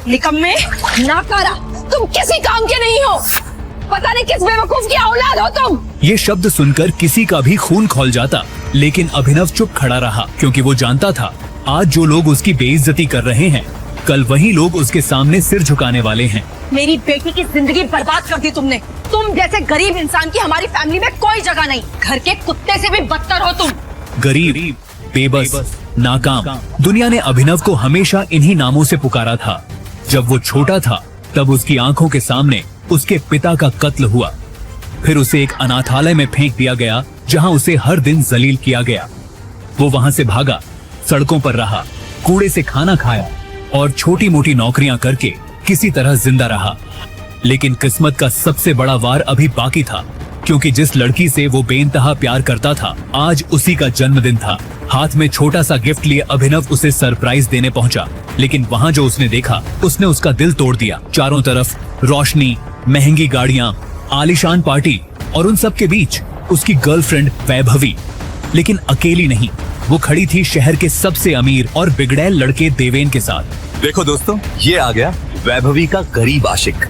निकम्मे, नाकारा, तुम किसी काम के नहीं हो। पता नहीं किस बेवकूफ की औलाद हो तुम। ये शब्द सुनकर किसी का भी खून खौल जाता, लेकिन अभिनव चुप खड़ा रहा क्योंकि वो जानता था आज जो लोग उसकी बेइज्जती कर रहे हैं, कल वही लोग उसके सामने सिर झुकाने वाले हैं। मेरी बेटी की जिंदगी बर्बाद कर दी तुमने। तुम जैसे गरीब इंसान की हमारी फैमिली में कोई जगह नहीं। घर के कुत्ते से भी बदतर हो तुम। गरीब, बेबस, नाकाम। दुनिया ने अभिनव को हमेशा इन्हीं नामों से पुकारा था। जब वो छोटा था तब उसकी आंखों के सामने उसके पिता का कत्ल हुआ। फिर उसे एक अनाथालय में फेंक दिया गया जहां उसे हर दिन जलील किया गया। वो वहां से भागा, सड़कों पर रहा, कूड़े से खाना खाया और छोटी मोटी नौकरियां करके किसी तरह जिंदा रहा। लेकिन किस्मत का सबसे बड़ा वार अभी बाकी था, क्योंकि जिस लड़की से वो बेइंतहा प्यार करता था आज उसी का जन्मदिन था। हाथ में छोटा सा गिफ्ट लिए अभिनव उसे सरप्राइज देने पहुंचा, लेकिन वहां जो उसने देखा उसने उसका दिल तोड़ दिया। चारों तरफ रोशनी, महंगी गाड़ियां, आलीशान पार्टी और उन सब के बीच उसकी गर्लफ्रेंड वैभवी, लेकिन अकेली नहीं। वो खड़ी थी शहर के सबसे अमीर और बिगड़ैल लड़के देवेन के साथ। देखो दोस्तों, ये आ गया वैभवी का गरीब आशिक।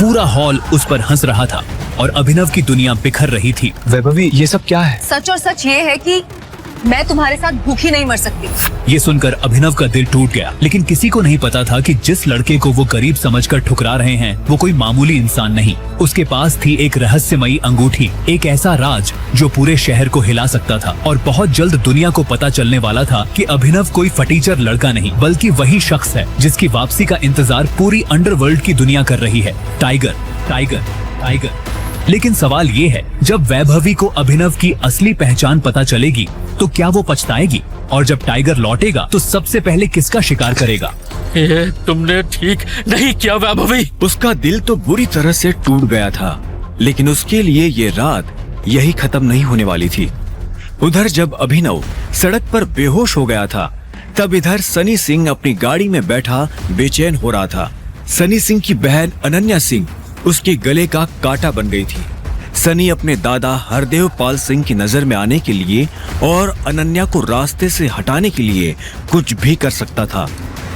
पूरा हॉल उस पर हंस रहा था और अभिनव की दुनिया बिखर रही थी। वैभवी, ये सब क्या है? सच और सच ये है कि मैं तुम्हारे साथ भूखी नहीं मर सकती। ये सुनकर अभिनव का दिल टूट गया, लेकिन किसी को नहीं पता था कि जिस लड़के को वो गरीब समझकर ठुकरा रहे हैं वो कोई मामूली इंसान नहीं। उसके पास थी एक रहस्यमयी अंगूठी, एक ऐसा राज जो पूरे शहर को हिला सकता था। और बहुत जल्द दुनिया को पता चलने वाला था कि अभिनव कोई फटीचर लड़का नहीं, बल्कि वही शख्स है जिसकी वापसी का इंतजार पूरी अंडरवर्ल्ड की दुनिया कर रही है। Tiger, tiger, tiger. लेकिन सवाल ये है, जब वैभवी को अभिनव की असली पहचान पता चलेगी तो क्या वो पछताएगी? और जब टाइगर लौटेगा तो सबसे पहले किसका शिकार करेगा? ये तुमने ठीक नहीं किया वैभवी। उसका दिल तो बुरी तरह से टूट गया था, लेकिन उसके लिए ये रात यही खत्म नहीं होने वाली थी। उधर जब अभिनव सड़क पर बेहोश हो गया था, तब इधर सनी सिंह अपनी गाड़ी में बैठा बेचैन हो रहा था। सनी सिंह की बहन अनन्या सिंह उसके गले का कांटा बन गई थी। सनी अपने दादा हरदेव पाल सिंह की नजर में आने के लिए और अनन्या को रास्ते से हटाने के लिए कुछ भी कर सकता था,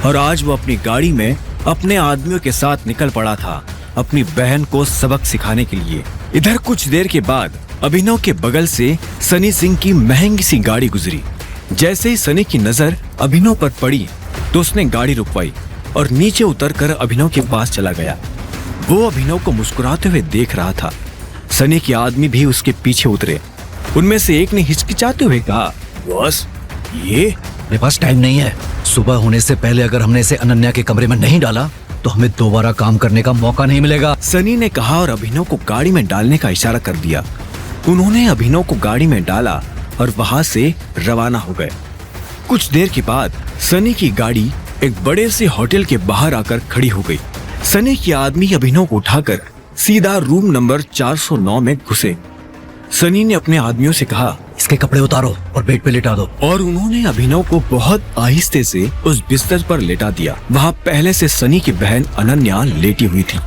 और आज वो अपनी गाड़ी में अपने आदमियों के साथ निकल पड़ा था अपनी बहन को सबक सिखाने के लिए। इधर कुछ देर के बाद अभिनव के बगल से सनी सिंह की महंगी सी गाड़ी गुजरी। जैसे ही सनी की नजर अभिनव पर पड़ी तो उसने गाड़ी रुकवाई और नीचे उतरकर अभिनव के पास चला गया। वो अभिनव को मुस्कुराते हुए देख रहा था। सनी के आदमी भी उसके पीछे उतरे। उनमें से एक ने हिचकिचाते हुए कहा, बॉस, ये मेरे पास टाइम नहीं है। सुबह होने से पहले अगर हमने इसे अनन्या के कमरे में नहीं डाला तो हमें दोबारा काम करने का मौका नहीं मिलेगा। सनी ने कहा और अभिनव को गाड़ी में डालने का इशारा कर दिया। उन्होंने अभिनव को गाड़ी में डाला और वहां से रवाना हो गए। कुछ देर के बाद सनी की गाड़ी एक बड़े से होटल के बाहर आकर खड़ी हो गई। सनी के आदमी अभिनव को उठाकर सीधा रूम नंबर 409 में घुसे। सनी ने अपने आदमियों से कहा, इसके कपड़े उतारो और बेड पे लिटा दो। और उन्होंने अभिनव को बहुत आहिस्ते से उस बिस्तर पर लेटा दिया। वहां पहले से सनी की बहन अनन्या लेटी हुई थी।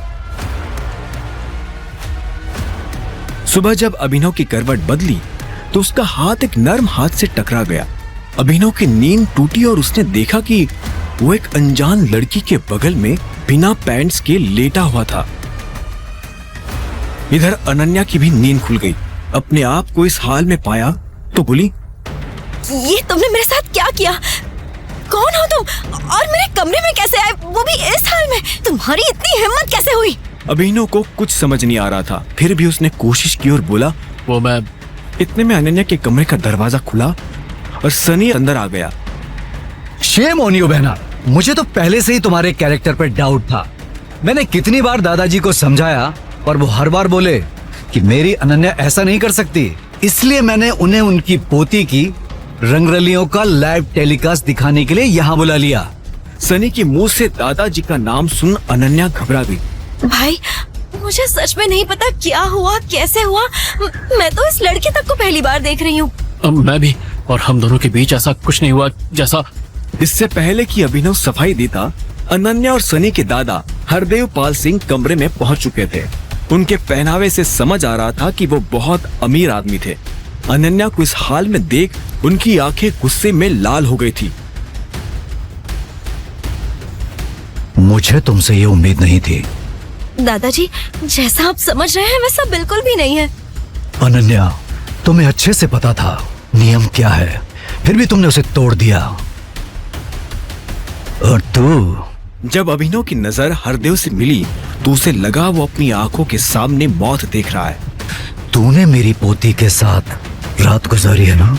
सुबह जब अभिनव की करवट बदली तो उसका हाथ एक नर्म हाथ से टकरा गया। अभिनव की नींद टूटी और उसने देखा कि वो एक अनजान लड़की के बगल में बिना पैंट्स के लेटा हुआ था। इधर अनन्या की भी नींद खुल गई। अपने आप को इस हाल में पाया तो बोली, ये तुमने मेरे साथ क्या किया? कौन हो तुम और मेरे कमरे में कैसे आए, वो भी इस हाल में? तुम्हारी इतनी हिम्मत कैसे हुई? अभिनव को कुछ समझ नहीं आ रहा था, फिर भी उसने कोशिश की और बोला, वो मैं। इतने में अनन्या के कमरे का दरवाजा खुला और सनी अंदर आ गया। शेम ऑन यू बहना, मुझे तो पहले से ही तुम्हारे कैरेक्टर पर डाउट था। मैंने कितनी बार दादाजी को समझाया और वो हर बार बोले कि मेरी अनन्या ऐसा नहीं कर सकती, इसलिए मैंने उन्हें उनकी पोती की रंगरलियों का लाइव टेलीकास्ट दिखाने के लिए यहाँ बुला लिया। सनी के मुंह से दादाजी का नाम सुन अनन्या घबरा गई। भाई, मुझे सच में नहीं पता क्या हुआ, कैसे हुआ। मैं तो इस लड़के तक को पहली बार देख रही हूँ। मैं भी, और हम दोनों के बीच ऐसा कुछ नहीं हुआ जैसा। इससे पहले कि अभिनव सफाई देता, अनन्या और सनी के दादा हरदेव पाल सिंह कमरे में पहुंच चुके थे। उनके पहनावे से समझ आ रहा था कि वो बहुत अमीर आदमी थे। अनन्या को इस हाल में देख उनकी आंखें गुस्से में लाल हो गई थी। मुझे तुमसे ये उम्मीद नहीं थी। दादाजी, जैसा आप समझ रहे हैं वैसा बिल्कुल भी नहीं है। अनन्या, तुम्हें अच्छे से पता था नियम क्या है, फिर भी तुमने उसे तोड़ दिया। और तू? जब अभिनव की नजर हरदेव से मिली तो उसे लगा वो अपनी आंखों के सामने मौत देख रहा है। तूने मेरी पोती के साथ रात गुजारी है ना?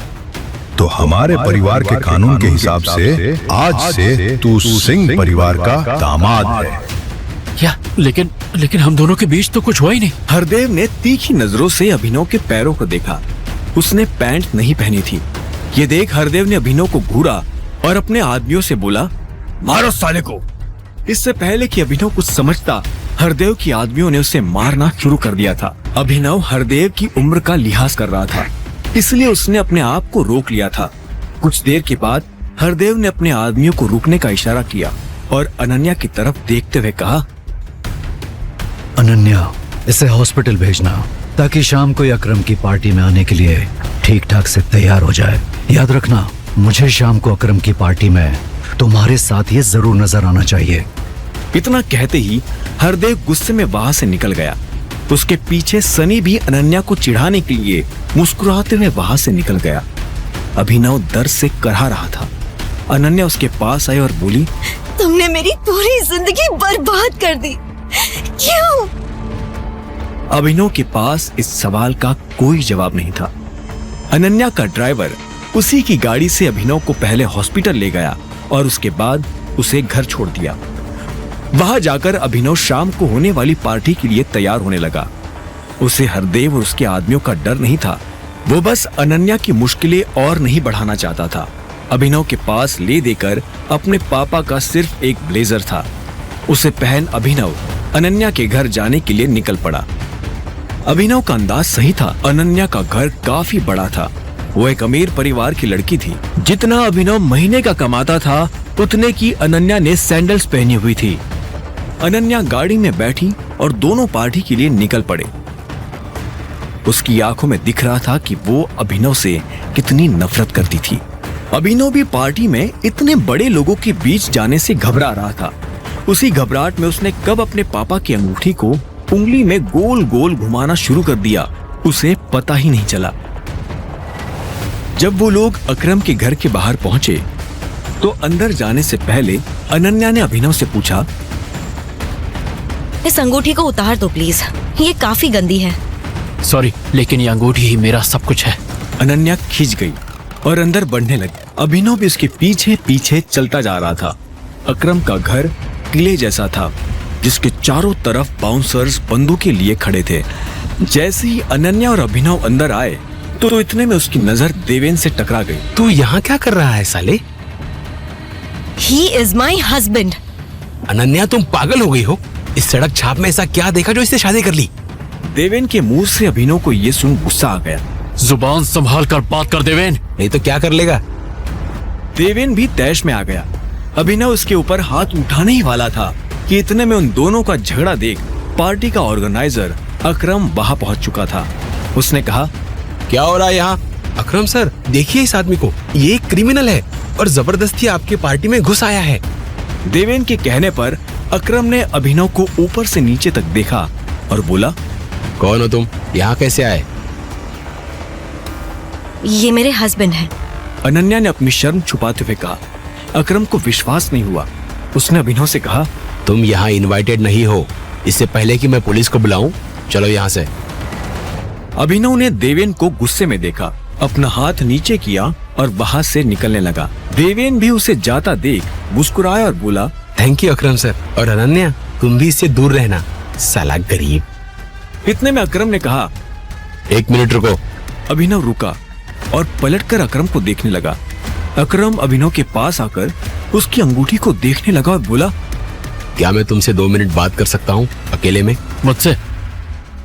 तो हमारे परिवार के कानून के हिसाब से आज से तू सिंह परिवार का दामाद है। क्या? लेकिन हम दोनों के बीच तो कुछ हुआ ही नहीं। हरदेव ने तीखी नजरों से अभिनव के पैरों को देखा। उसने पैंट नहीं पहनी थी। ये देख हरदेव ने अभिनव को घूरा और अपने आदमियों से बोला, मारो साले को। इससे पहले कि अभिनव कुछ समझता, हरदेव की आदमियों ने उसे मारना शुरू कर दिया था। अभिनव हरदेव की उम्र का लिहाज कर रहा था, इसलिए उसने अपने आप को रोक लिया था। कुछ देर के बाद हरदेव ने अपने आदमियों को रुकने का इशारा किया और अनन्या की तरफ देखते हुए कहा, अनन्या, इसे हॉस्पिटल भेजना ताकि शाम को अकरम की पार्टी में आने के लिए ठीक ठाक से तैयार हो जाए। याद रखना, मुझे शाम को अकरम की पार्टी में तुम्हारे साथ ये जरूर नजर आना चाहिए। इतना कहते ही हरदेव गुस्से में वहां से निकल गया। उसके पीछे सनी भी अनन्या को चिढ़ाने के लिए मुस्कुराते हुए वहां से निकल गया। अभिनव दर्द से करहा रहा था। अनन्या उसके पास आई और बोली, तुमने मेरी पूरी जिंदगी बर्बाद कर दी। क्यों? अभिनव के पास इस सवाल का कोई जवाब नहीं था। अनन्या का ड्राइवर उसी की गाड़ी से अभिनव को पहले हॉस्पिटल ले गया और उसके बाद उसे घर छोड़ दिया। वहां जाकर अभिनव शाम को होने वाली पार्टी के लिए तैयार होने लगा। उसे हरदेव और उसके आदमियों का डर नहीं था। वो बस अनन्या की मुश्किलें और नहीं बढ़ाना चाहता था। अभिनव के पास ले देकर अपने पापा का सिर्फ एक ब्लेजर था। उसे पहन अभिनव अनन्या के घर जाने के लिए निकल पड़ा। अभिनव का अंदाज सही था। अनन्या का घर काफी बड़ा था। वो एक अमीर परिवार की लड़की थी। जितना अभिनव महीने का कमाता था उतने की अनन्या ने सैंडल्स पहनी हुई थी। अनन्या गाड़ी में बैठी और दोनों पार्टी के लिए निकल पड़े। उसकी आंखों में दिख रहा था कि वो अभिनव से कितनी नफरत करती थी। अभिनव भी पार्टी में इतने बड़े लोगों के बीच जाने से घबरा रहा था। उसी घबराहट में उसने कब अपने पापा की अंगूठी को उंगली में गोल गोल घुमाना शुरू कर दिया, उसे पता ही नहीं चला। जब वो लोग अकरम के घर के बाहर पहुंचे तो अंदर जाने से पहले अनन्या ने अभिनव से पूछा, इस अंगूठी को उतार दो प्लीज, ये काफी गंदी है। सॉरी, लेकिन ये अंगूठी ही मेरा सब कुछ है। अनन्या खिंच गई और अंदर बढ़ने लगी। अभिनव भी उसके पीछे पीछे चलता जा रहा था। अकरम का घर किले जैसा था जिसके चारों तरफ बाउंसर्स बंदूकें लिए खड़े थे। जैसे ही अनन्या और अभिनव अंदर आए तो इतने में उसकी नजर देवेन से टकरा गई। तू यहाँ क्या कर रहा है साले? He is my husband. Ananya, तुम पागल हो गई हो? इस सड़क छाप में ऐसा क्या देखा जो इससे शादी कर ली? देवेन के मुंह से अभिनव को ये सुन गुस्सा आ गया। जुबान संभाल कर बात कर देवेन। नहीं तो क्या कर लेगा? देवेन भी तैश में आ गया। अभिनव उसके ऊपर हाथ उठाने ही वाला था कि इतने में उन दोनों का झगड़ा देख पार्टी का ऑर्गेनाइजर अकरम वहां पहुंच चुका था। उसने कहा, क्या हो रहा है यहाँ? अकरम सर, देखिए इस आदमी को, ये एक क्रिमिनल है और जबरदस्ती आपके पार्टी में घुस आया है। देवेन के कहने पर अकरम ने अभिनव को ऊपर से नीचे तक देखा और बोला, कौन हो तुम? यहाँ कैसे आए? ये मेरे हस्बैंड हैं। अनन्या ने अपनी शर्म छुपाते हुए कहा। अकरम को विश्वास नहीं हुआ। उसने अभिनव से कहा, तुम यहाँ इनवाइटेड नहीं हो। इससे पहले कि मैं पुलिस को बुलाऊं, चलो यहाँ से। अभिनव ने देवेन को गुस्से में देखा, अपना हाथ नीचे किया और वहां से निकलने लगा। देवेन भी उसे जाता देख मुस्कुराया और बोला, थैंक यू अकरम सर। और अनन्या, तुम भी इससे दूर रहना, साला गरीब। इतने में अकरम ने कहा, 1 मिनट रुको। अभिनव रुका और पलटकर अकरम को देखने लगा। अकरम अभिनव के पास आकर उसकी अंगूठी को देखने लगा और बोला, क्या मैं तुमसे 2 मिनट बात कर सकता हूँ अकेले में? मुझसे?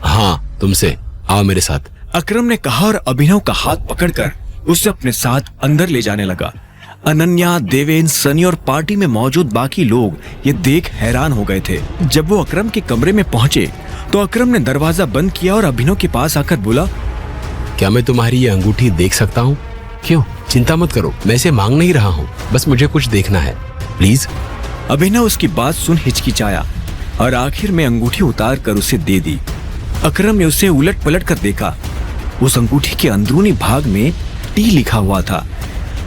हाँ, तुमसे। आओ मेरे साथ। अकरम ने कहा और अभिनव का हाथ पकड़कर उसे अपने साथ अंदर ले जाने लगा। अनन्या, देवेन, सनी और पार्टी में मौजूद बाकी लोग ये देख हैरान हो गए थे। जब वो अकरम के कमरे में पहुंचे तो अकरम ने दरवाजा बंद किया और अभिनव के पास आकर बोला, क्या मैं तुम्हारी ये अंगूठी देख सकता हूँ? क्यों? चिंता मत करो, मैं इसे मांग नहीं रहा हूँ, बस मुझे कुछ देखना है, प्लीज। अभिनव उसकी बात सुन हिचकिचाया और आखिर में अंगूठी उतार कर उसे दे दी। अकरम ने उसे उलट पलट कर देखा। उस अंगूठी के अंदरूनी भाग में टी लिखा हुआ था।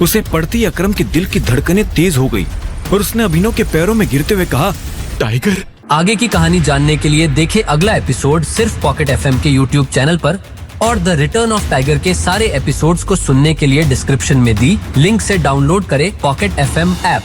उसे पढ़ते ही अकरम के दिल की धड़कनें तेज हो गई और उसने अभिनव के पैरों में गिरते हुए कहा, टाइगर। आगे की कहानी जानने के लिए देखें अगला एपिसोड सिर्फ पॉकेट एफएम के यूट्यूब चैनल पर, और द रिटर्न ऑफ टाइगर के सारे एपिसोड्स को सुनने के लिए डिस्क्रिप्शन में दी लिंक से डाउनलोड करें पॉकेट एफएम ऐप।